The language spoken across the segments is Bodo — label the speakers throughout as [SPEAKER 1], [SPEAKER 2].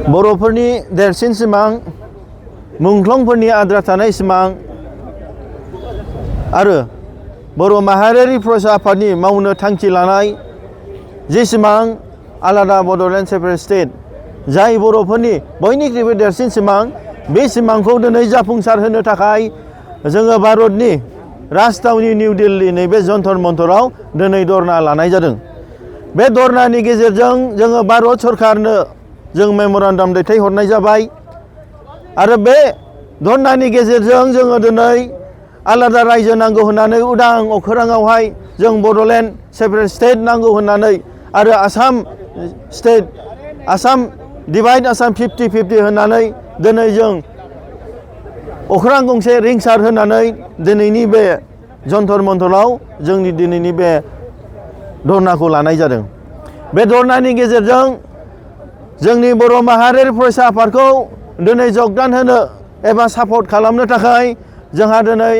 [SPEAKER 1] बर'फोरनि देरसिन सिमां मुंख्लंफोरनि आद्रा थानाय सिमां आरो बर' माहारियारि फरायसा आफादनि मावनो थांखि लानाय जे सिमां आलादा बड'लेण्ड सेपारेट स्टेट जाय बर'फोरनि बयनिख्रुइबो देरसिन सिमां बे सिमांखौ दिनै जाफुंसार होनो थाखाय जोङो भारतनि राजथावनि निउ दिल्ली नैबे जन्तर मन्तराव दिनै धरना लानाय जादों। बे धरनानि गेजेरजों जोङो भारत सरकारनो जों मेम'रेन्डाम दैथायहरनाय जाबाय आरो बे धरनानि गेजेरजों जोङो दिनै आलादा रायजो नांगौ होननानै उदां अख्राङावहाय जों बड'लेण्ड सेपारेट स्टेट नांगौ होननानै आरो आसाम डिभाइड आसाम 50-50 होननानै दिनै जों अख्रां गंसे रिंसार होनानै दिनैनि बे जन्तर मन्तराव जोंनि दिनैनि बे धरनाखौ लानाय जादों। बे धरनानि गेजेरजों जोंनि बर' माहारियारि फरायसा आफादखौ दिनै जगदान होनो एबा सापर्ट खालामनो थाखाय जोंहा दिनै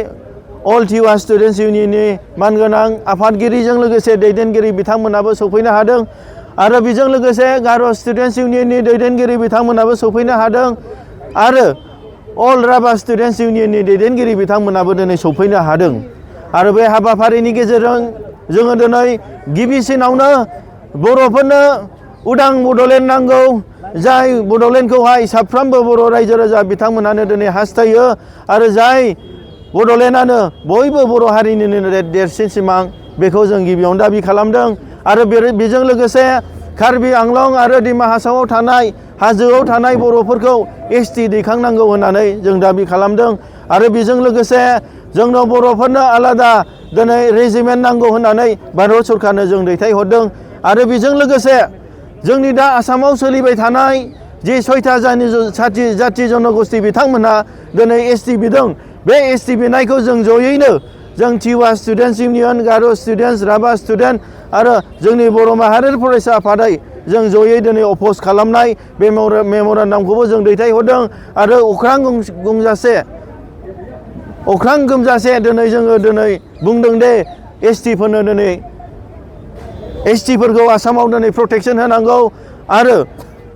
[SPEAKER 1] अल टिवा स्टुडेन्टस इउनियननि मानगोनां आफादगिरिजों लोगोसे दैदेनगिरि बिथांमोनाबो सफैनो हादों आरो बेजों लोगोसे गार' स्टुडेन्टस इउनियननि दैदेनगिरि बिथांमोनाबो सफैनो हादों आरो अल राभा स्टुडेन्टस इउनियननि दैदेनगिरि बिथांमोनाबो दिनै सफैनो हादों आरो बे हाबाफारिनि गेजेरजों जोङो दिनै गिबिसिनावनो बर'फोरनो उदां बड'लेण्ड नांगौ जाय बड'लेण्डखौहाय साफ्रोमबो बर' रायजो राजा बिथांमोनानो दिनै हास्थायो आरो जाय बड'लेण्डआनो बयबो बर' हारिनिनो देरसिन सिमां बेखौ जों गिबियावनो दाबि खालामदों आरो बेजों लोगोसे कार्बि आंलं आरो दिमा हासावआव थानाय हाजोआव थानाय बर'फोरखौ ST दैखांनांगौ होननानै जों दाबि खालामदों आरो बेजों लोगोसे जोंनो बर'फोरनो आलादा दिनै रेजिमेन्ट नांगौ होननानै भारत सरकारनो जों दैथायहरदों आरो बेजों लोगोसे जोंनि दा आसामाव सोलिबाय थानाय जे 6था जाथि जनगोष्ठी बिथांमोनहा दिनै ST बिदों बे ST बिनायखौ जों जयैनो जों टिवा स्टुडेन्टस इउनियन गार' स्टुडेन्टस राभा स्टुडेन्ट आरो जोंनि बर' माहारियारि फरायसा आफादै जों जयै दिनै अप'ज खालामनाय बे मेम'रेन्डामखौबो जों दैथायहरदों आरो अख्रां गोमजासे दिनै जोङो दिनै बुंदों दे STफोरनो दिनै STफोरखौ आसामाव दिनै प्रटेक्सन होनांगौ आरो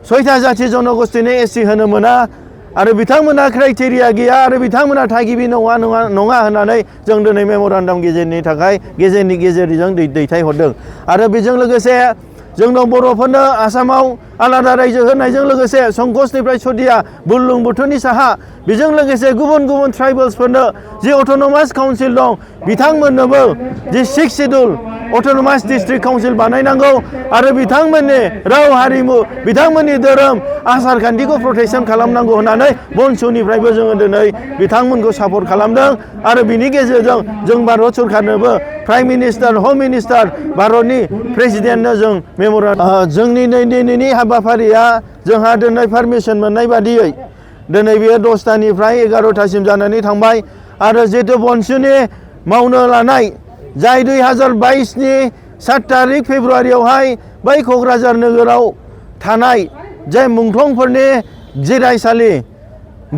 [SPEAKER 1] 6था जाथि जनगोष्ठीनो ST होनो मोना आरो बिथांमोना क्राइटेरिया गैया आरो बिथांमोना थागिबि नङा होननानै जों दिनै मेम'रेन्डाम गेजेरनि गेजेरजों दैथायहरदों आरो बेजों लोगोसे जोंनाव बर'फोरनो आसामाव आलादा रायजो होनायजों लोगोसे संकसनिफ्राय सदिया बुरलुंबुथुरनि साहा बेजों लोगोसे गुबुन ट्राइबेल्सफोरनो जि अट'नमास काउन्सिल दं बिथांमोननोबो जि 6 शिड्युल अट'नमास डिस्ट्रिक्ट काउन्सिल बानायनांगौ आरो बिथांमोननि राव हारिमु बिथांमोननि धोरोम आसार खान्थिखौ प्रटेक्सन खालामनांगौ होननानै बनसुनिफ्रायबो जोङो दिनै बिथांमोनखौ सापर्ट खालामदों आरो बिनि गेजेरजों जों भारत सरकारनोबो प्राइम मिनिस्टार हम मिनिस्टार भारतनि प्रेसिडेन्टनो जों जोंनि दिनैनि हाबाफारिया जोंहा दिनै पारमिसन मोननाय बादियै दिनै बेयो 10थानिफ्राय 11थासिम जानानै थांबाय आरो जिहेतु बनसुनि मावनो लानाय जाय 2022नि 7 तारिख फेब्रुवारियावहाय बै क'क्राझार नोगोराव थानाय जाय मुंख्लंफोरनि जिरायसालि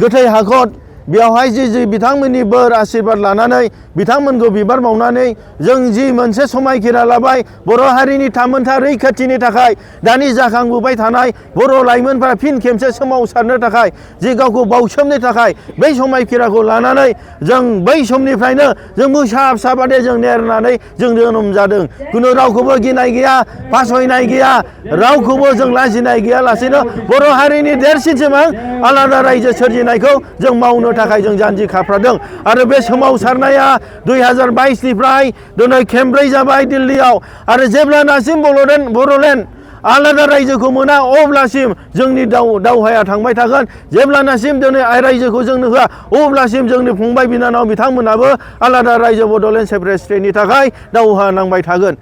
[SPEAKER 1] गोथै हाखर बेवहाय जि बिथांमोननि बोर आशीर्बाद लानानै बिथांमोनखौ बिबार बावनानै जों जि मोनसे समायखिरा लाबाय बर' हारिनि थामोनथा रैखाथिनि थाखाय दानि जाखांबोबाय थानाय बर' लाइमोनफोरा फिन खेबसे सोमावसारनो थाखाय जि गावखौ बावसोमनो थाखाय बै समायखिराखौ लानानै जों बै समनिफ्रायनो जों मोसाबादे जों नेरनानै जों जोनोम जादों खुनु रावखौबो गिनाय गैया फासयनाय गैया रावखौबो जों लाजिनाय गैयालासेनो बर' हारिनि देरसिन सिमां आलादा रायजो सोरजिनायखौ जों मावनो थाखाय जों जानजि खाफ्रादों आरो बे सोमावसारनाया 2022निफ्राय दिनै खेमब्रै जाबाय दिल्लीयाव आरो जेब्लानासिम बड'लेण्ड आलादा रायजोखौ मोना अब्लासिम जोंनि दावहाया थांबाय थागोन जेब्लानासिम दिनै रायजोखौ जोंनो होआ अब्लासिम जोंनि फंबाय बिनानाव बिथांमोनाबो आलादा रायजो बड'लेण्ड सेपारेट स्टेटनि थाखाय दावहा नांबाय थागोन।